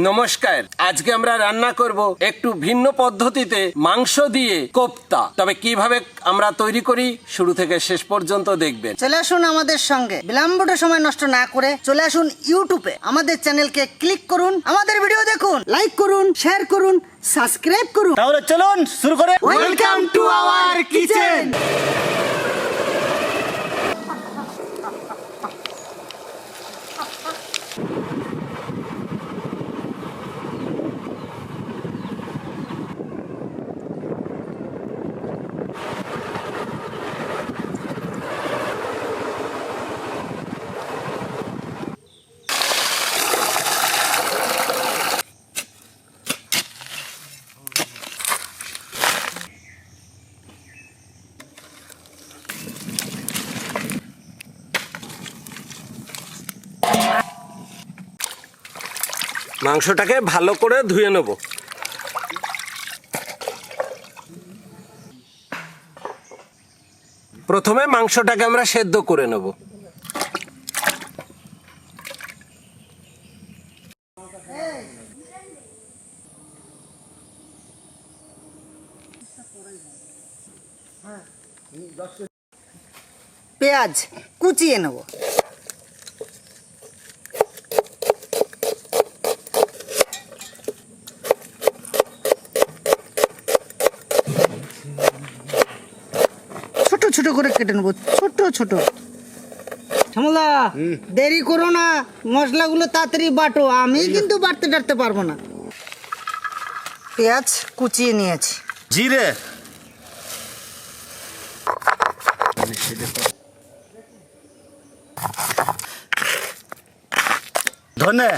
নমস্কার, আজকে আমরা রান্না করব একটু ভিন্ন পদ্ধতিতে মাংস দিয়ে কোফতা। তবে কিভাবে আমরা তৈরি করি শুরু থেকে শেষ পর্যন্ত দেখবেন। চলে আসুন আমাদের সঙ্গে, বিলম্বটা সময় নষ্ট না করে চলে আসুন ইউটিউবে, আমাদের চ্যানেলকে ক্লিক করুন, আমাদের ভিডিও দেখুন, লাইক করুন, শেয়ার করুন, সাবস্ক্রাইব করুন। তাহলে চলুন শুরু করে। Welcome to our kitchen. মাংসটাকে ভালো করে ধুয়ে নেব। প্রথমে মাংসটাকে আমরা সেদ্ধ করে নেব। পেঁয়াজ কুচিয়ে নেব। ছোট ছোট করে কেটে নেবো, ছোট ছোট। শ্যামলদা, দেরি করো না, মশলাগুলো তাড়াতাড়ি বাটো, আমি কিন্তু বাটতে টাটতে পারবো না। পেঁয়াজ কুচিয়ে নিয়েছি। জিরে, ধনে,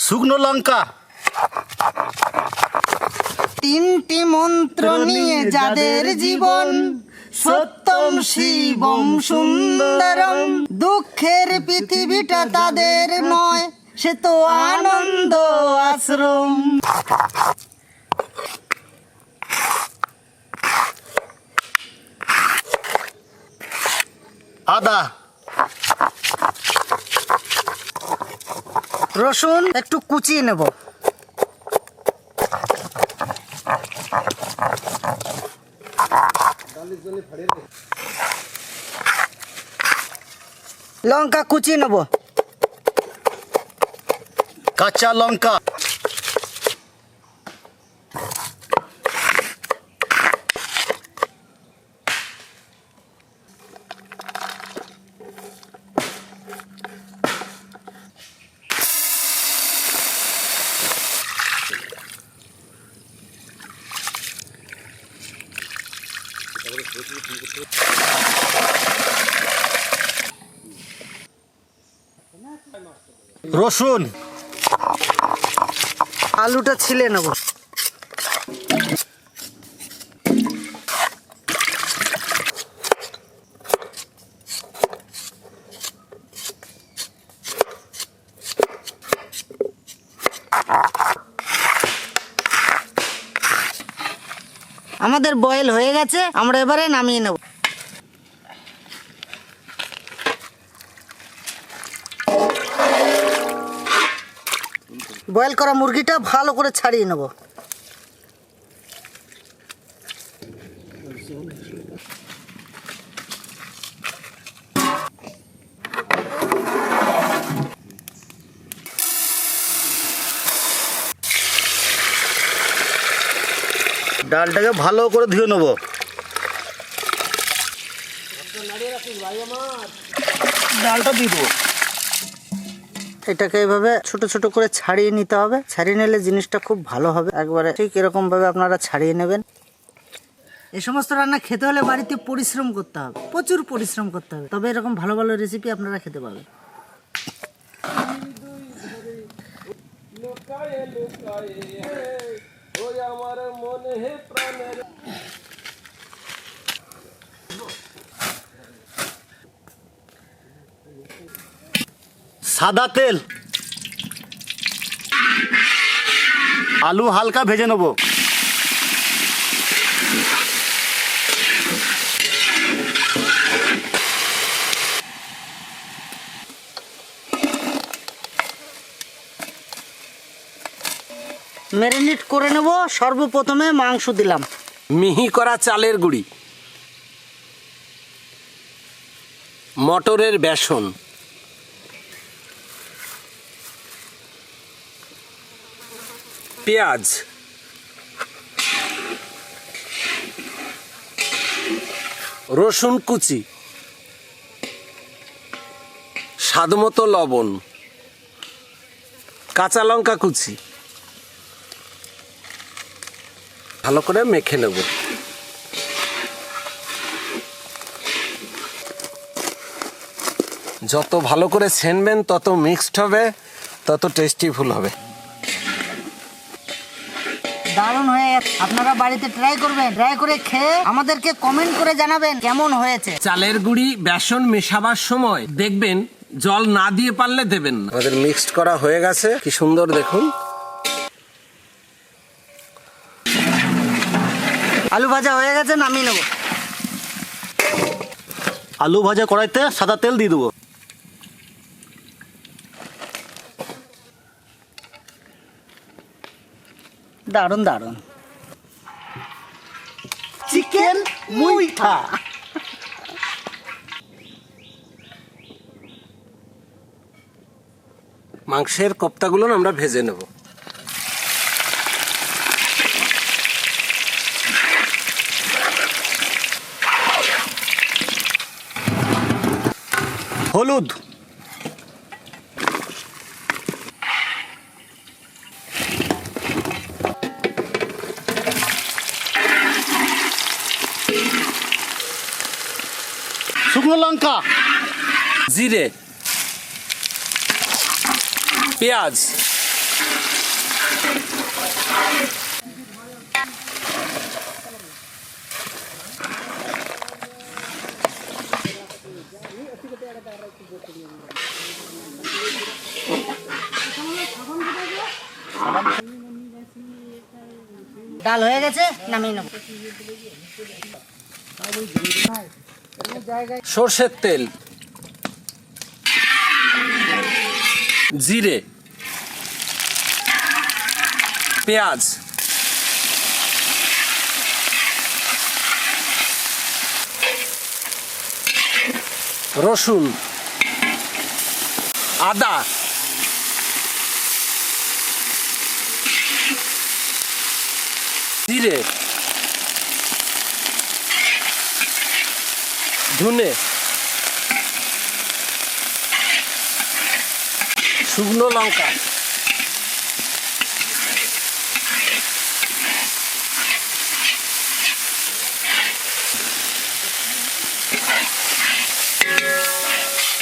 শুকনো লঙ্কা, তিনটি মন্ত্র নিয়ে যাদের জীবন, সত্যম শিবম সুন্দরম। দুঃখের পৃথিবীটা তাদের নয়, সে তো আনন্দ আশ্রম। আদা, রসুন একটু কুচিয়ে নেব। লঙ্কা কুচিয়ে নেব। কাঁচা লঙ্কা, রসুন, আলুটা ছিলে নেব। আমাদের বয়েল হয়ে গেছে, আমরা এবারে নামিয়ে নেব। বয়েল করা মুরগিটা ভালো করে ছাড়িয়ে নেব। ডালটাকে ভালো করে ধুয়ে নেব। ডালটা দিব, এটাকে এইভাবে ছোট ছোট করে ছাড়িয়ে নিতে হবে। ছাড়িয়ে নিলে জিনিসটা খুব ভালো হবে। একবারে ঠিক এরকম ভাবে আপনারা ছাড়িয়ে নেবেন। এই সমস্ত রান্না খেতে হলে বাড়িতে পরিশ্রম করতে হবে, প্রচুর পরিশ্রম করতে হবে, তবে এরকম ভালো ভালো রেসিপি আপনারা খেতে পাবেন। সাদা তেল, আলু হালকা ভেজে নেব। ম্যারিনেট করে নেব। সর্বপ্রথমে মাংস দিলাম, মিহি করা চালের গুঁড়ি, মটরের বেসন, পেঁয়াজ, রসুন কুচি, স্বাদমতো লবণ, কাঁচা লঙ্কা কুচি, ভালো করে মেখে নেব। যত ভালো করে ছেনবেন তত মিক্সড হবে, তত টেস্টিফুল হবে। দারুণ হয়ে গেছে। আপনারা বাড়িতে ট্রাই করবেন, ট্রাই করে খেয়ে আমাদেরকে কমেন্ট করে জানাবেন কেমন হয়েছে। চালের গুঁড়ি বেসন মেশাবার সময় দেখবেন জল না দিয়ে পারলে দেবেন না। আমাদের মিক্সড করা হয়ে গেছে, কি সুন্দর দেখুন। আলু ভাজা হয়ে গেছে, নামিয়ে নেব। আলু ভাজা কড়াইতে সাদা তেল দিয়ে দেবো। দারুণ দারুণ চিকেন মুইঠা। মাংসের কোপ্তাগুলো আমরা ভেজে নেব। হলুদ, শুকনো লঙ্কা, জিরে, পেঁয়াজ, ডাল হয়ে গেছে, নামিয়ে নেব। সর্ষের তেল, জিরে, পেঁয়াজ, রসুন, আদা, জিরে, ধনে, শুকনো লঙ্কা,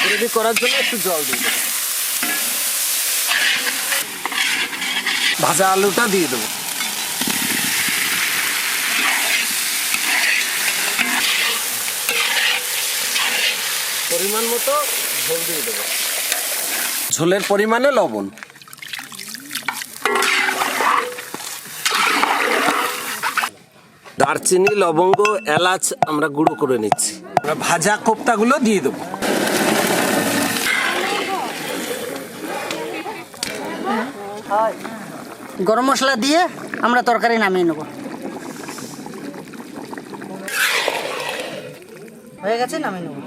গ্রেভি করার জন্য একটু জল দিয়ে দেবো। ভাজা আলুটা দিয়ে দেবো। পরিমাণ মতো ঝোল দিয়ে দেবো। ঝোলের পরিমাণে লবণ, দারচিনি, লবঙ্গ, এলাচ আমরা গুঁড়ো করে নিচ্ছি। আমরা ভাজা কোপ্তাগুলো দিয়ে দেবো। গরম মশলা দিয়ে আমরা তরকারি নামিয়ে নেব। হয়ে গেছে, নামিয়ে নেব।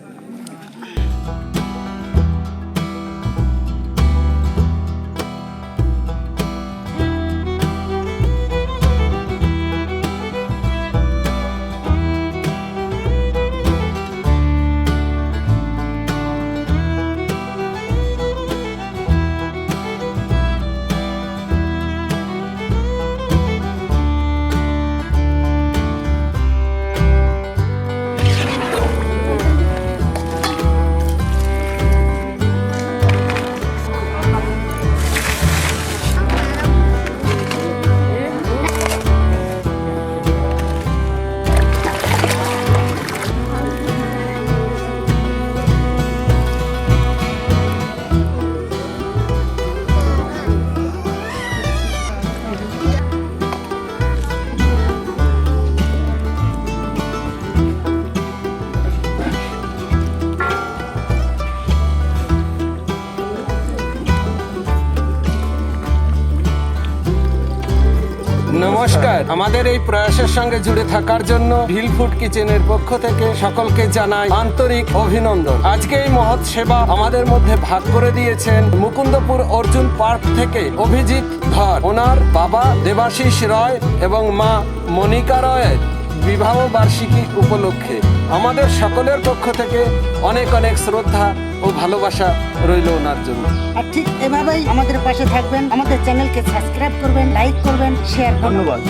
নমস্কার, আমাদের এই প্রয়াসের সঙ্গে জুড়ে থাকার জন্য ভিল ফুড কিচেনের পক্ষ থেকে সকলকে জানাই আন্তরিক অভিনন্দন। আজকে এই মহৎ সেবা আমাদের মধ্যে ভাগ করে দিয়েছেন মুকুন্দপুর অর্জুন পার্ক থেকে অভিজিৎ ধর। ওনার বাবা দেবাশিস রয় এবং মা মনিকা রয়ের বিবাহ বার্ষিকী উপলক্ষে আমাদের সকলের পক্ষ থেকে অনেক অনেক শ্রদ্ধা ও ভালোবাসা রইল ওনার জন্য। আর ঠিক এভাবেই আমাদের পাশে থাকবেন, আমাদের চ্যানেলকে সাবস্ক্রাইব করবেন, লাইক করবেন, শেয়ার করবেন। ধন্যবাদ।